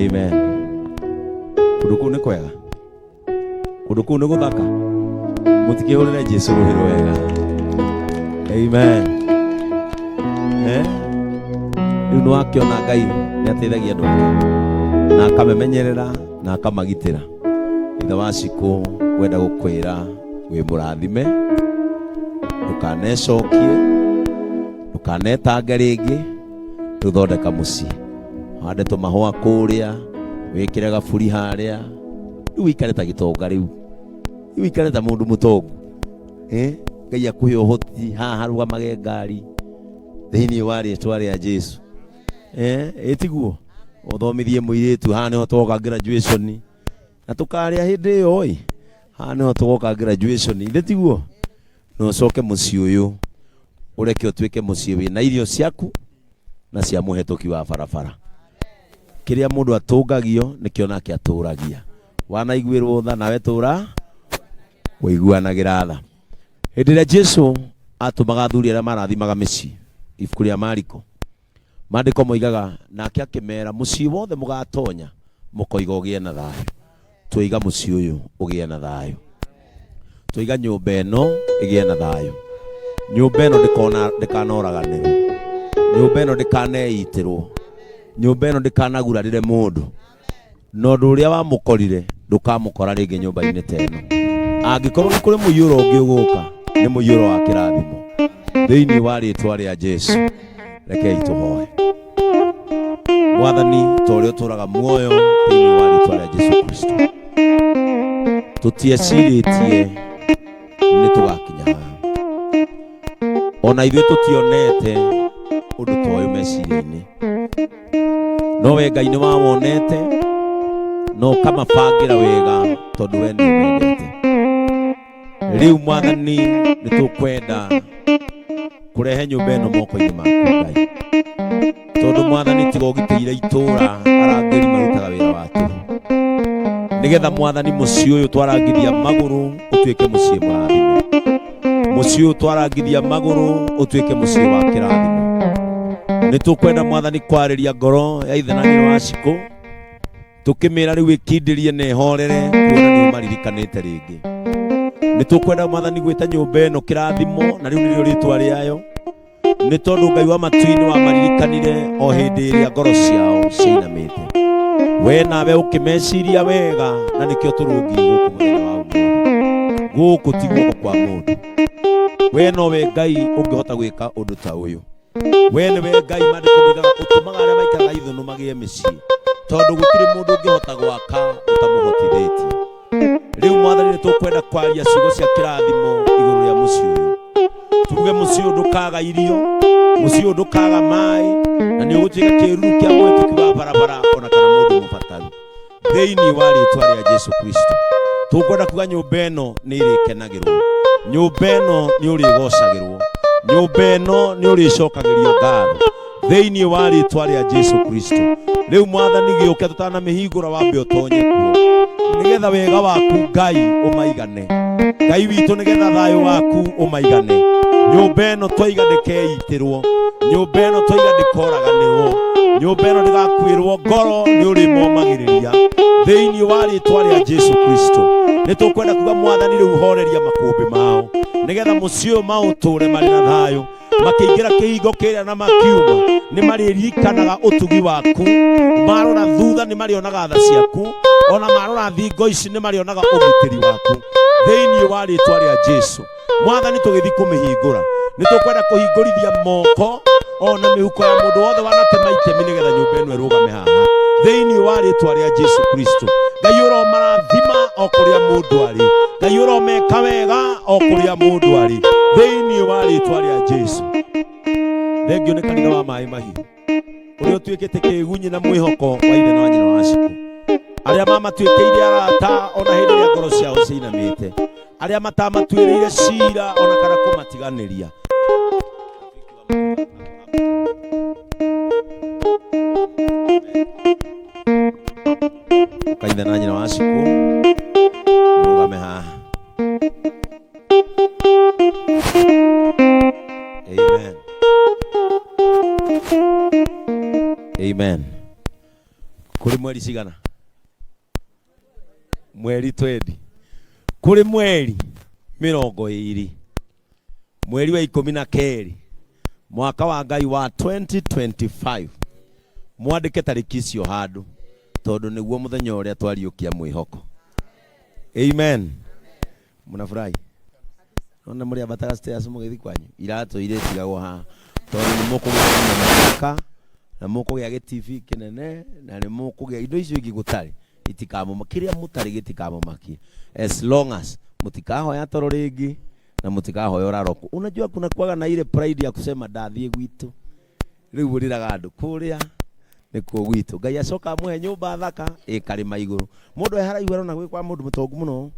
Amen. Kundu kuu nĩ kwega, kundu kuu nĩ gũthaka, mũtikĩhũrĩre Jesũ rũhĩ rwega. Amen. Rĩu nĩ wakĩona Ngai nĩ ateithagia andũ na akamemenyerera na akamagitĩra. Ithe wa Cikũ wenda gũkwĩra wĩ mũrathime, ndũkanecokie, ndũkanetange rĩngĩ, tũthondeka mũciĩ. Hande tũmahũa kũrĩa, wĩkĩre gaburi harĩa, rĩu wĩikare ta gĩtonga rĩu, wĩikare ta mũndũ mũtongu. Ngai akũhe ũhoti haha rũgamage ngari thĩinĩ wa rĩĩtwa rĩa Jesũ. Ĩtiguo ũthomithie mũirĩtu, haha nĩho tũgoka graduation na tũkarĩa hĩndĩ ĩyo ĩ, haha nĩho tũgoka graduation. Ithe tiguo no ũcoke mũciĩ ũyũ, ũreke ũtuĩke mũciĩ wĩna irio ciaku na cia mũhetũki wa barabara. Kĩrĩa mũndũ atũngagio nĩkĩo nake atũragia. Wanaiguĩrwo tha nawe tũra ũiguanagĩra tha. Hĩndĩ ĩrĩa Jesũ atũmaga athuri arĩa marathimaga mĩciĩ, ibuku rĩa Mariko, Maandĩko moigaga nake akĩmera, mũciĩ wothe mũgatonya mũkoiga ũgĩe na thayũ. Tũiga mũciĩ ũyũ ũgĩe na thayũ, tũiga nyũmba ĩno ĩgĩe na thayũ. Nyũmba ĩno ndĩkanoraganĩrwo, nyũmba ĩno ndĩkaneitĩrwo, nyũmba ĩno ndĩkanagurarĩre mũndũ, na ũndũ ũrĩa wamũkorire ndũkamũkora rĩngĩ nyũmba-inĩ ta ĩno. Angĩkorwo nĩ kũrĩ mũiyũro ũngĩ ũgũka, nĩ mũiyũro wa kĩrathimo thĩinĩ wa rĩĩtwa rĩa Jesũ. Rekei tũhoe. Mwathani, ta ũrĩa ũtũũraga muoyo thĩinĩ wa rĩĩtwa rĩa Jesũ Kristo, tũtiecirĩtie nĩ tũgakinya haha, ona ithuĩ tũtionete ũndũ ta ũyũ meciria-inĩ, no we Ngai nĩ wawonete no ũkamabangĩra wega tondũ we nĩ ũmendete. Rĩu Mwathani, nĩ tũkwenda kũrehe nyũmba ĩno moko-inĩ maku Ngai, tondũ Mwathani tiga ũgitĩire itũũra, arangĩri marutaga wĩra wa tũhũ, nĩgetha Mwathani mũciĩ ũyũ twarangithia magũrũ ũtuĩke mũciĩ mũrathime, mũciĩ ũyũ twarangithia magũrũ ũtuĩke mũciĩ wa kĩrathimo. Nĩ tũkwenda Mwathani kwarĩria ngoro ya ithe na nyina wa Cikũ, tũkĩmĩra rĩu ĩkindĩrie na ĩhorere, kuona nĩ ũmaririkanĩte rĩngĩ. Nĩ tũkwenda Mwathani gwĩta nyũmba ĩno kĩrathimo, na rĩu nĩrĩo rĩĩtwa rĩayo, nĩ tondũ Ngai wa matu-inĩ wamaririkanire o hĩndĩ ĩrĩa ngoro ciao ciinamĩte. We nawe ũkĩmeciria wega, na nĩkĩo tũrũngiĩ gũkũ mũthenya wa ũmũthĩ. Gũkũ ti guoko kwa mũndũ, we nowe Ngai ũngĩhota gwĩka ũndũ ta ũyũ. We nĩwe Ngai Maandĩko moigaga ũtũmaga arĩa maikaraga ithũnũ magĩe mĩciĩ, tondũ gũtirĩ mũndũ ũngĩhota gwaka ũtamũhotithĩtie. Rĩu Mwathani, nĩ tũkwenda kwaria ciugo cia kĩrathimo igũrũ rĩa mũciĩ ũyũ. Tuge mũciĩ ũyũ ndũkaga irio, mũciĩ ũyũ ndũkaga maĩ, na nĩ ũgũtuĩka kĩĩruru kĩa mũhetũki wa barabara ona kana mũndũ mũbataru, thĩinĩ wa rĩĩtwa rĩa Jesũ Kristo. Tũkwenda kuga nyũmba ĩno nĩ ĩrĩkenagĩrwo, nyũmba ĩno nĩ ũrĩgocagĩrwo, nyũmba ĩno nĩ ũrĩcokagĩrio ngatho thĩinĩ wa rĩĩtwa rĩa Jesũ Kristo. Rĩu Mwathani, gĩũke tũtanamĩhingũra wambe ũtonye kuo, nĩgetha wega waku Ngai ũmaigane, Ngai witũ, nĩgetha thayũ waku ũmaigane. Nyũmba ĩno twaiga ndĩkeitĩrwo, nyũmba ĩno twaiga ndĩkoraganĩrwo, nyũmba ĩno ndĩgakuĩrwo ngoro nĩ ũrĩmomagĩrĩria thĩinĩ wa rĩĩtwa rĩa Jesũ Kristo. Nĩ tũkwenda kuga Mwathani, rĩu horeria makũmbĩ mao, nĩgetha mũciĩ ũyũ maũtũũre marĩ na thayũ, makĩingĩra kĩhingo kĩrĩa na makiuma nĩ marĩririkanaga ũtugi waku, marora thutha nĩ marĩonaga tha ciaku, ona marora thingo ici nĩ marĩonaga ũgitĩri waku thĩinĩ wa rĩĩtwa rĩa Jesũ. Mwathani, tũgĩthiĩ kũmĩhingũra, nĩ tũkwenda kũhingũrithia moko ona mĩhuko ya mũndũ wothe wanatema itemi, nĩgetha nyũmba ĩno ĩrũgame haha thĩinĩ wa rĩĩtwa rĩa Jesũ Kristo. Ngai ũromarathima o kũrĩa mũndũ arĩ, Ngai ũromeka wega o kũrĩa mũndũ arĩ thĩinĩ wa rĩĩtwa rĩa Jesũ. Thengio nĩ kanitha wa Maaĩ Mahiũ ũrĩa ũtuĩkĩte kĩĩgunyi na mwĩhoko wa ithe na nyina wa Cikũ, arĩa mamatuĩkĩire arata ona hĩndĩ ĩrĩa ngoro ciao ciinamĩte, arĩa matamatuĩrĩire ciira ona kana kũmatiganĩria. Kaithe na nyina wa Cikũ, rũgame haha. Amen. Amen. Kuri mweri cigana? Mweri 20. Kuri mweri 20. Mweri wa 12. Mwaka wa Ngai wa 2025. Mwandike tariki cio handu tondu niguo muthenya uria twariukia mwihoko. Amen. Munafurahi? Ona muri abataga stairs mugithi kwanyu. Irato ile tigagwo ha. Tondu ni mukugia na mukugia ge TV kinene na ni mukugia indo icio ingi gutari itikamo kiria mutari gitikamo maki. As long as mutikahoya toro ringi na mutikahoya uraroko. Unajua kuna kwaga na ile pride ya kusema ndathie gwitu. Riu uriraga andu kuria nikuo gwitu. Ngai acoka amuhe nyumba thaka ikarima iguru. Mundu eharaigwa na gwi kwa mundu mutongu muno.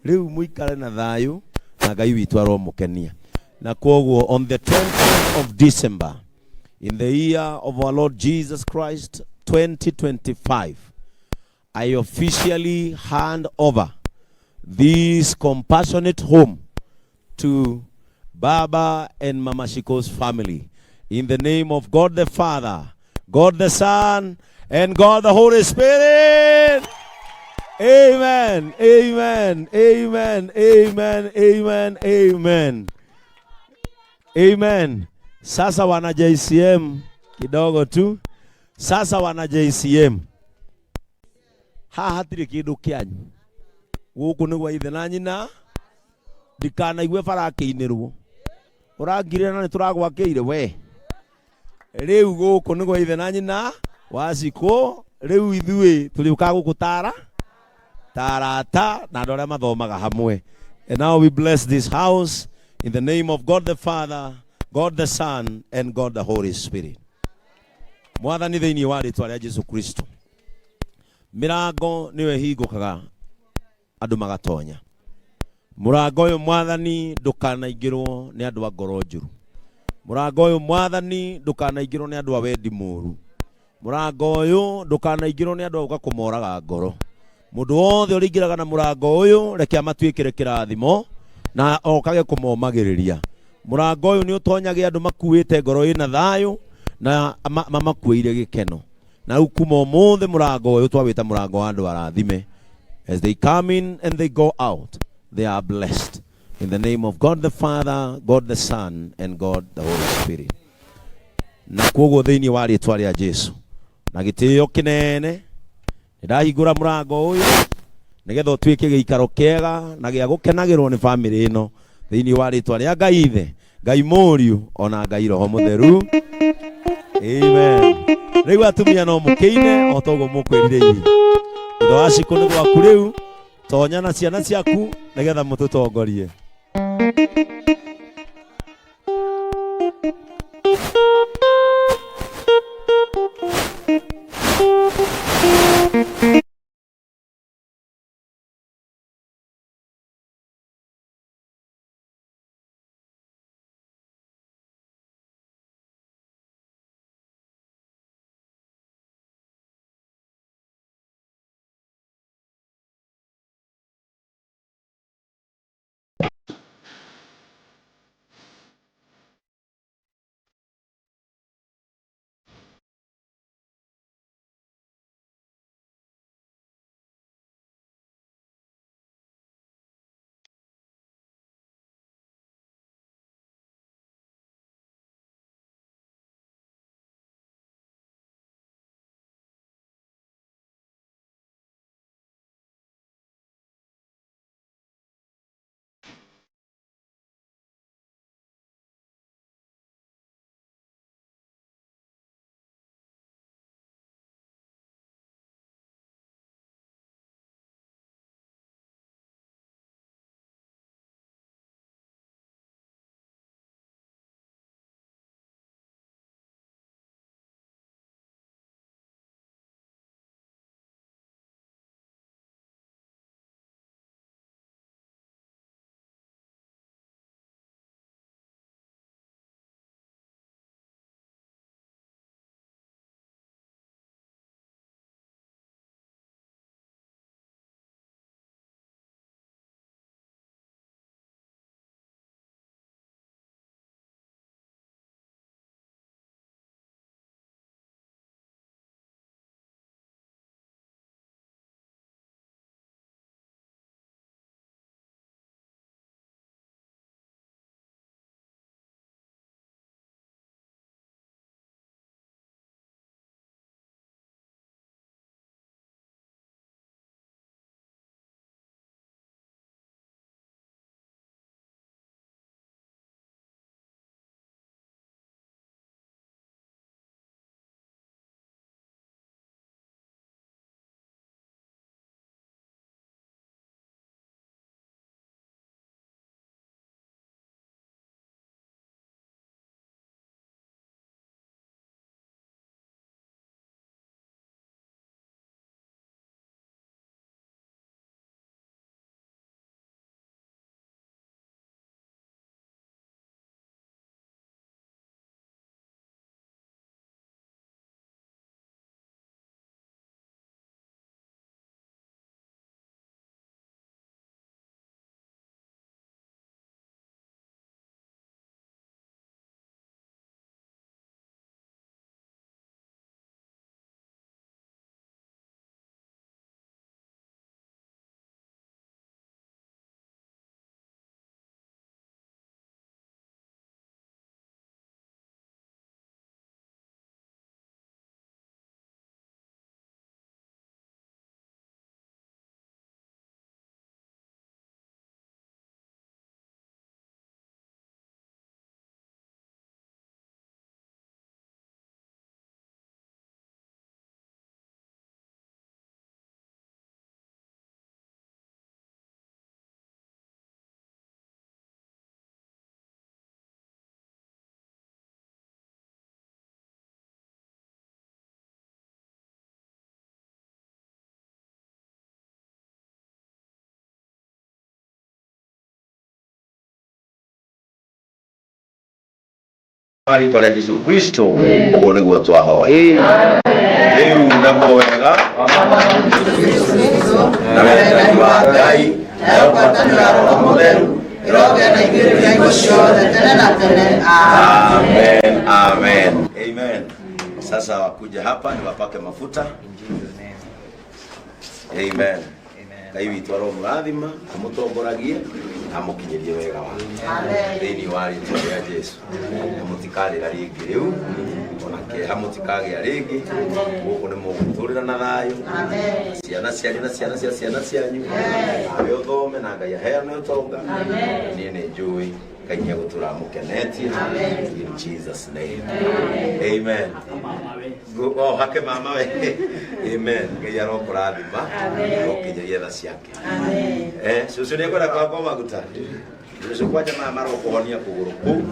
Riu muikare na thayu na Ngai witu aromukenia. Na koguo on the 10th of December in the year of our Lord Jesus Christ 2025, I officially hand over this compassionate home to Baba and Mama Shiko's family. In the name of God the Father, God the Son, and God the Holy Spirit. Amen, amen, amen, amen, amen, amen. Amen. Sasa wana JCM kidogo tu. Sasa wana JCM. Hatire kindu kianyu. Guku ni gwa ithe na nyina. Ndikana igwe farakiinirwo. Urangire na ni turagwakiire we. Riu guku ni gwa ithe na nyina waciko. Riu ithui tuliuka gukutara. Tarata na ndore mathomaga hamwe. And now we bless this house in the name of God the Father, God the Son, and God the Holy Spirit. Mwathani thiini wa ritwa ria Jesu Kristo. Mirango niwe hingukaga andu magatonya. Murango uyu Mwathani ndukanaingirwo ni andu a ngoro njuru. Murango uyu Mwathani ndukanaingirwo ni andu a wendi muru. Murango uyu ndukanaingirwo ni andu a guka kumoraga ngoro. Mundu wothe uringiraga na murango uyu reke amatuikire kirathimo na okage kumomagiriria. Murango uyu ni utonyage andu makuite ngoro ina thayu na mamakuire gikeno. Na ukuma mothe murango uyu twawita murango wa andu arathime. As they come in and they go out, they are blessed. In the name of God the Father, God the Son, and God the Holy Spirit. Na koguo thiini wa ritwa ria Jesu. Na gitio kinene ndahingura murango uyu nigetha utwike giikaro kiega na gia gukenagirwo ni family ino thiini wa ritwa ria Ngai ithe, Ngai Muriu ona Ngai Roho Mutheru. Amen. Riu atumia no mukiine o togo mukwirire iri. Itho waciko ni gwaku riu tonya na ciana ciaku nigetha mututongorie. Rĩĩtwa rĩa Jesũ Kristo ũguo nĩguo twahoya. Rĩu naguo wega na wendani wa Ngai na ũgwatanĩro wa Roho Mũtheru ĩrogĩa na ithuĩ rĩrĩa hingo ciothe tene na tene. Amen. Amen. Amen. Sasa wakuja hapa niwapake mafuta. Amen. Ngai witũ aromũrathima amũtongoragie amũkinyĩrie wega wake thĩinĩ wa rĩĩtwa rĩa Jesũ. Mũtikarĩra rĩngĩ rĩu ona kĩeha mũtikagĩa rĩngĩ. Gũkũ nĩ mũgũtũũrĩra na thayũ, ciana cianyu na ciana cia ciana cianyu, nawe ũthome na Ngai aheane ũtonga. Niĩ nĩ njũĩ Ngai nĩegũtũũra amũkenetie in Jesus name. Amen. Oh, hake mama we. Amen. Ngai arokũrathima ũkinyĩrie tha ciake. Cũcũ nĩekwenda kwakwa maguta. Cũcũ kwanja maya marokũhonia kũgũrũ kũu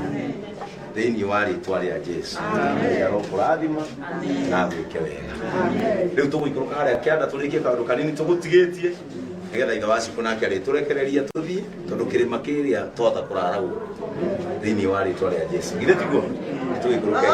thĩinĩ wa rĩĩtwa rĩa Jesũ. Ngai arokũrathima na gwĩke wega. Rĩu tũgũikũrũka harĩa kĩanda tũrĩkie kaũndũ kanini tũgũtigĩtie nĩgetha ithe wa Ciku nake arĩtũrekereria tũthiĩ tondũ kĩrĩma kĩrĩa twahota kũrara gũkũ thĩinĩ wa rĩĩtwa rĩa Jesũ. Githĩ tiguo? Tũgũikũrũka